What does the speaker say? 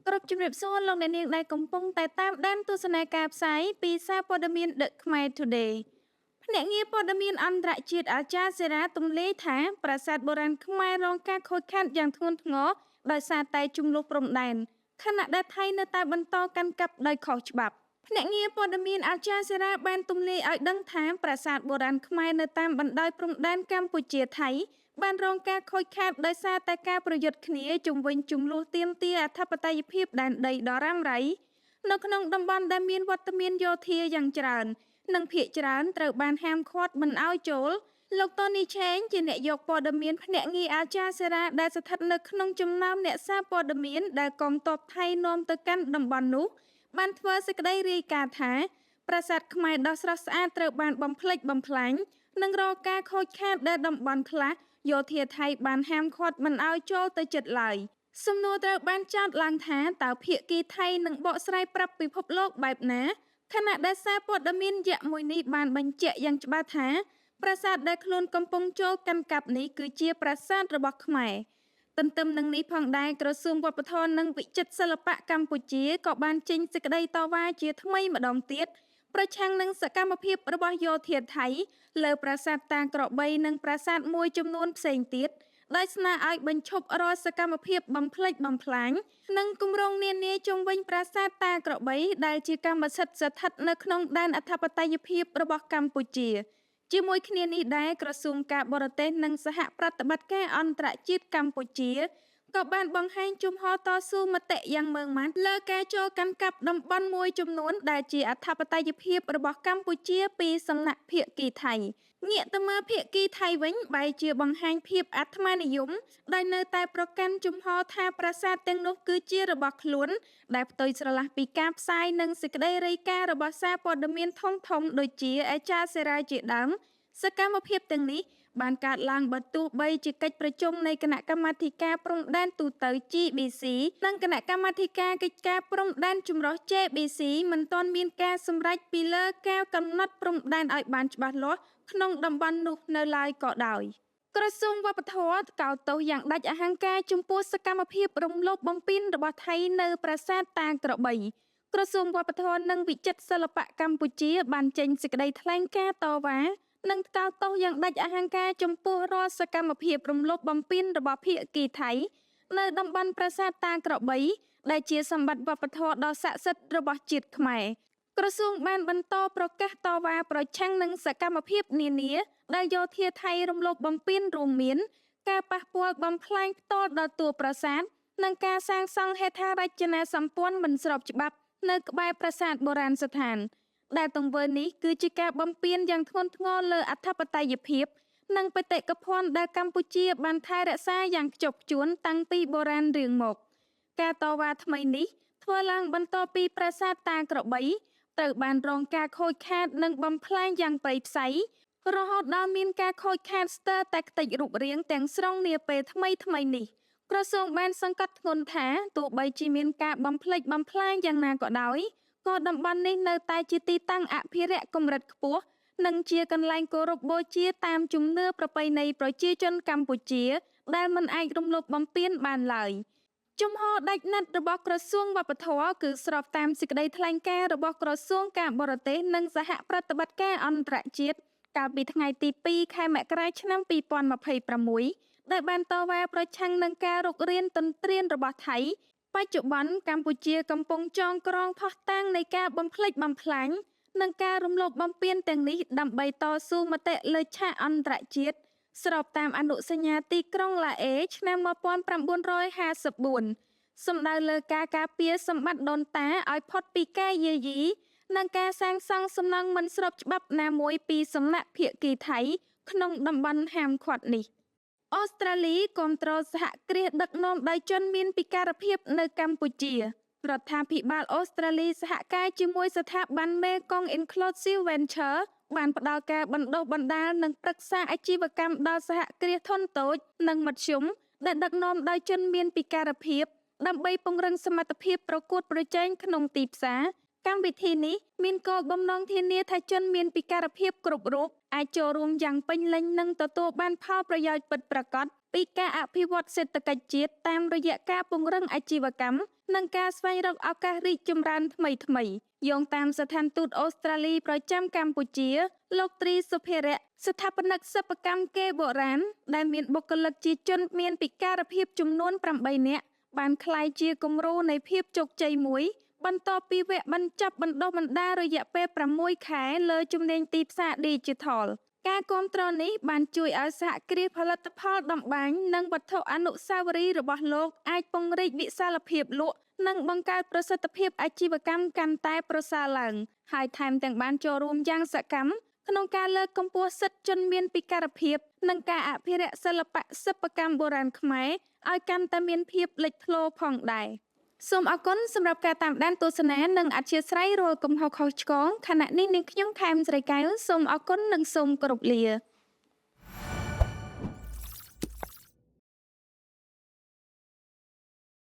គ្រប់ជំរាបសួរលោកអ្នកនាងដែលកំពុងតែតាមដានទស្សនាការផ្សាយពីសារព័ត៌មាន The Khmer Today ភ្នាក់ងារព័ត៌មានអន្តរជាតិអាចារ្យសេរ៉ាទំលាយថាប្រាសាទបុរាណខ្មែររងការខូចខាតយ៉ាងធ្ងន់ធ្ងរដោយសារតែជំលោះព្រំដែនខណៈដែលថៃនៅតែបន្តកាន់កាប់ដោយខុសច្បាប់ភ្នាក់ងារព័ត៌មានអាចារ្យសេរ៉ាបានទំលាយឲ្យដឹងថាប្រាសាទបុរាណខ្មែរនៅតាមបណ្ដោយព្រំដែនកម្ពុជាថៃបានរងការខូចខាតដោយសារតែការប្រយុទ្ធគ្នាជំវិញជំលោះទាមទារអធិបតេយ្យភាពដែនដីដ៏រ៉ាំរ៉ៃនៅក្នុងតំបន់ដែលមានវត្តមានយោធាយ៉ាងច្រើននិងភាគច្រើនត្រូវបានហាមឃាត់មិនឲ្យចូលលោកតូនីឆេងជាអ្នកយកព័ត៌មានភ្នាក់ងារអាចារ្យសេរ៉ាដែលស្ថិតនៅក្នុងចំណោមអ្នកសារព័ត៌មានដែលកងទ័ពថៃនាំទៅកាន់តំបន់នោះបានធ្វើសេចក្តីរាយការណ៍ថាប្រាសាទខ្មែរដ៏ស្រស់ស្អាតត្រូវបានបំផ្លិចបំផ្លាញនិងរងការខូចខាតដែលតំបន់ខ្លះយោធាថៃបានហាមឃាត់មិនឲ្យចូលទៅជិតឡើយសំណួរត្រូវបានចោទឡើងថាតើភាគីថៃនឹងបកស្រាយប្រាប់ពិភពលោកបែបណាខណៈដែលសារព័ត៌មានយក្សមួយនេះបានបញ្ជាក់យ៉ាងច្បាស់ថាប្រាសាទដែលខ្លួនកំពុងចូលកាន់កាប់នេះគឺជាប្រាសាទរបស់ខ្មែរទន្ទឹមនឹងនេះផងដែរក្រសួងវប្បធម៌និងវិចិត្រសិល្បៈកម្ពុជាក៏បានចេញសេចក្តីតវ៉ាជាថ្មីម្ដងទៀតប្រឆាំងនឹងសកម្មភាពរបស់យោធាថៃលើប្រាសាទតាក្របីនិងប្រាសាទមួយចំនួនផ្សេងទៀតដោយស្នើឲ្យបញ្ឈប់រាល់សកម្មភាពបំផ្លិចបំផ្លាញនិងគម្រោងនានាជុំវិញប្រាសាទតាក្របីដែលជាកម្មសិទ្ធិស្ថិតនៅក្នុងដែនអធិបតេយ្យភាពរបស់កម្ពុជាជាមួយគ្នានេះដែរក្រសួងការបរទេសនិងសហប្រតិបត្តិការអន្តរជាតិកម្ពុជាក៏បានបង្ហាញជំហរតស៊ូមតិយ៉ាងម៉ឺងម៉ាត់លើការចូលកាន់កាប់តំបន់មួយចំនួនដែលជាអធិបតេយ្យភាពរបស់កម្ពុជាពីសំណាក់ភាគីថៃងាកទៅមើលភាគីថៃវិញបែរជាបង្ហាញភាពអាត្មានិយមដោយនៅតែប្រកាន់ជំហរថាប្រាសាទទាំងនោះគឺជារបស់ខ្លួនដែលផ្ទុយស្រឡះពីការផ្សាយនិងសេចក្តីរាយការណ៍របស់សារព័ត៌មានធំៗដូចជាអាចារ្យសេរ៉ាជាដើមសកម្មភាពទាំងនេះបានកើតឡើងបើទោះបីជាកិច្ចប្រជុំនៃគណៈកម្មាធិការព្រំដែនទូទៅ GBC និងគណៈកម្មាធិការកិច្ចការព្រំដែនចម្រុះ JBC មិនទាន់មានការសម្រេចពីលើការកំណត់ព្រំដែនឲ្យបានច្បាស់លាស់ក្នុងតំបន់នោះនៅឡើយក៏ដោយក្រសួងវប្បធម៌កោតទោសយ៉ាងដាច់អហង្ការចំពោះសកម្មភាពរំលោភបំពានរបស់ថៃនៅប្រាសាទតាក្របីក្រសួងវប្បធម៌និងវិចិត្រសិល្បៈកម្ពុជាបានចេញសេចក្តីថ្លែងការណ៍តវ៉ានិងកោតទោសយ៉ាងដាច់អហង្ការចំពោះរាល់សកម្មភាពរំលោភបំពានរបស់ភាគីថៃនៅតំបន់ប្រាសាទតាក្របីដែលជាសម្បត្តិវប្បធម៌ដ៏ស័ក្តិសិទ្ធិរបស់ជាតិខ្មែរក្រសួងបានបន្តប្រកាសតវ៉ាប្រឆាំងនឹងសកម្មភាពនានាដែលយោធាថៃរំលោភបំពានរួមមានការប៉ះពាល់បំផ្លាញផ្ទាល់ដល់តួប្រាសាទនិងការសាងសង់ហេដ្ឋារចនាសម្ព័ន្ធមិនស្របច្បាប់នៅក្បែរប្រាសាទបុរាណស្ថានដែលទង្វើនេះគឺជាការបំពានយ៉ាងធ្ងន់ធ្ងរលើអធិបតេយ្យភាពនិងបេតិកភណ្ឌដែលកម្ពុជាបានថែរក្សាយ៉ាងខ្ជាប់ខ្ជួនតាំងពីបុរាណរៀងមកការតវ៉ាថ្មីនេះធ្វើឡើងបន្ទាប់ពីប្រាសាទតាក្របីត្រូវបានរងការខូចខាតនិងបំផ្លាញយ៉ាងព្រៃផ្សៃរហូតដល់មានការខូចខាតស្ទើរតែខ្ទេចរូបរាងទាំងស្រុងនាពេលថ្មីនេះក្រសួងបានសង្កត់ធ្ងន់ថាទោះបីជាមានការបំផ្លិចបំផ្លាញយ៉ាងណាក៏ដោយក៏តំបន់នេះនៅតែជាទីតាំងអភិរក្សកម្រិតខ្ពស់និងជាកន្លែងគោរពបូជាតាមជំនឿប្រពៃណីប្រជាជនកម្ពុជាដែលមិនអាចរំលោភបំពានបានឡើយជំហរដាច់ណាត់របស់ក្រសួងវប្បធម៌គឺស្របតាមសេចក្តីថ្លែងការណ៍របស់ក្រសួងការបរទេសនិងសហប្រតិបត្តិការអន្តរជាតិកាលពីថ្ងៃទី2ខែមករាឆ្នាំ2026ដែលបានតវ៉ាប្រឆាំងនឹងការរុករានទន្ទ្រានរបស់ថៃបច្ចុប្បន្នកម្ពុជាកំពុងចងក្រងភស្តុតាងនៃការបំផ្លិចបំផ្លាញនិងការរំលោភបំពានទាំងនេះដើម្បីតស៊ូមតិលើឆាកអន្តរជាតិស្របតាមអនុសញ្ញាទីក្រុងឡាអេឆ្នាំ1954សំដៅលើការការពារសម្បត្តិដូនតាឲ្យផុតពីការយាយីនិងការសាងសង់សំណង់មិនស្របច្បាប់ណាមួយពីសំណាក់ភាគីថៃក្នុងតំបន់ហាមឃាត់នេះអូស្ត្រាលីគាំទ្រសហគ្រាសដឹកនាំដោយជនមានពិការភាពនៅកម្ពុជារដ្ឋាភិបាលអូស្ត្រាលីសហការជាមួយស្ថាប័ន Mekong Inclusive Venture បានផ្ដល់ការបណ្ដុះបណ្ដាលនិងប្រឹក្សាអាជីវកម្មដល់សហគ្រាសធុនតូចនិងមធ្យមដែលដឹកនាំដោយជនមានពិការភាពដើម្បីពង្រឹងសមត្ថភាពប្រកួតប្រជែងក្នុងទីផ្សារកម្មវិធីនេះមានគោលបំណងធានាថាជនមានពិការភាពគ្រប់រូបអាចចូលរួមយ៉ាងពេញលេញនិងទទួលបានផលប្រយោជន៍ពិតប្រាកដពីការអភិវឌ្ឍសេដ្ឋកិច្ចជាតិតាមរយៈការពង្រឹងអាជីវកម្ម និងការស្វែងរកឱកាសរីកចម្រើនថ្មីៗយោងតាមស្ថានទូតអូស្ត្រាលីប្រចាំកម្ពុជាលោកត្រីសុភារៈស្ថាបនិកសិប្បកម្មកេរបុរាណដែលមានបុគ្គលិកជាជនមានពិការភាពចំនួន8នាក់បានក្លាយជាគំរូនៃភាពជោគជ័យមួយបន្ទាប់ពីវគ្គបញ្ចប់បណ្ដុះបណ្ដាលរយៈពេល6ខែលើជំនាញទីផ្សារ Digital ការគាំទ្រនេះបានជួយឲ្យសហគ្រាសផលិតផលតម្បាញនិងវត្ថុអនុស្សាវរីយ៍របស់លោកអាចពង្រីកវិសាលភាពលក់និងបង្កើតប្រសិទ្ធភាពអាជីវកម្មកាន់តែប្រសើរឡើងហើយថែមទាំងបានចូលរួមយ៉ាងសកម្មក្នុងការលើកកម្ពស់សិទ្ធិជនមានពិការភាពនិងការអភិរក្សសិល្បៈសិប្បកម្មបុរាណខ្មែរឲ្យកាន់តែមានភាពលេចធ្លោផងដែរសូមអរគុណសម្រាប់ការតាមដានទស្សនានិងអធ្យាស្រ័យរាល់កំហុសខុសឆ្គងខណៈនេះនាងខ្ញុំខែមស្រីកែវសូមអរគុណនិងសូមគោរពលា